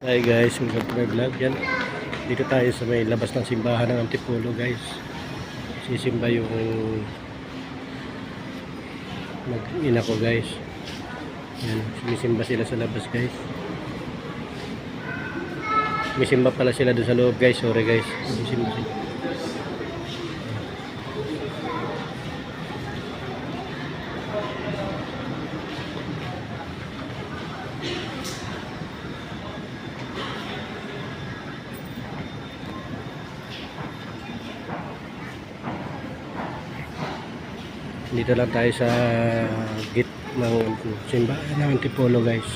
Hi guys, welcome to my vlog. Yan, dito tayo sa may labas ng simbahan ng Antipolo guys. Sisimba yung mag-ina ko guys. Yan, sumisimba sila sa labas guys. Sumisimba pala sila doon sa loob guys. Sorry guys, sumisimba sila. Dito lang tayo sa gate ng simbahan ng Antipolo guys.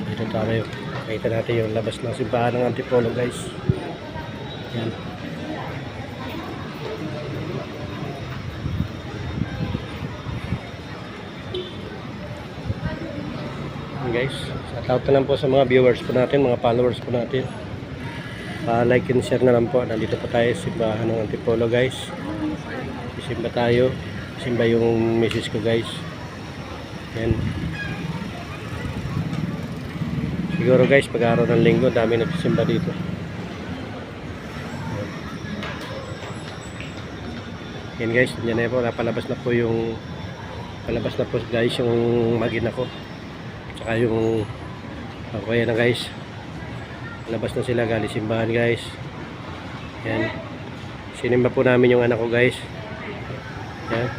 Dito tayo. Makita natin yung labas ng simbahan ng Antipolo guys. Yan. Guys, shout out na lang po sa mga viewers po natin, mga followers po natin. Like and share na lang po. Nandito po tayo sa simbahan ng Antipolo guys. Simba tayo. Simba yung misis ko guys. Yan. Siguro guys, pag-araw ng linggo, dami nagsisimba dito. Yan guys, yan na po. Napalabas na po yung guys yung magina ko. Tsaka yung ako yan na guys, labas na sila galing simbahan guys. Yan, sinimba po namin yung anak ko guys. Yan.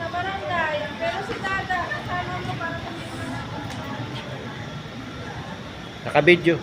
Sa barangay, pero si Dada kasama mo para Naka-video.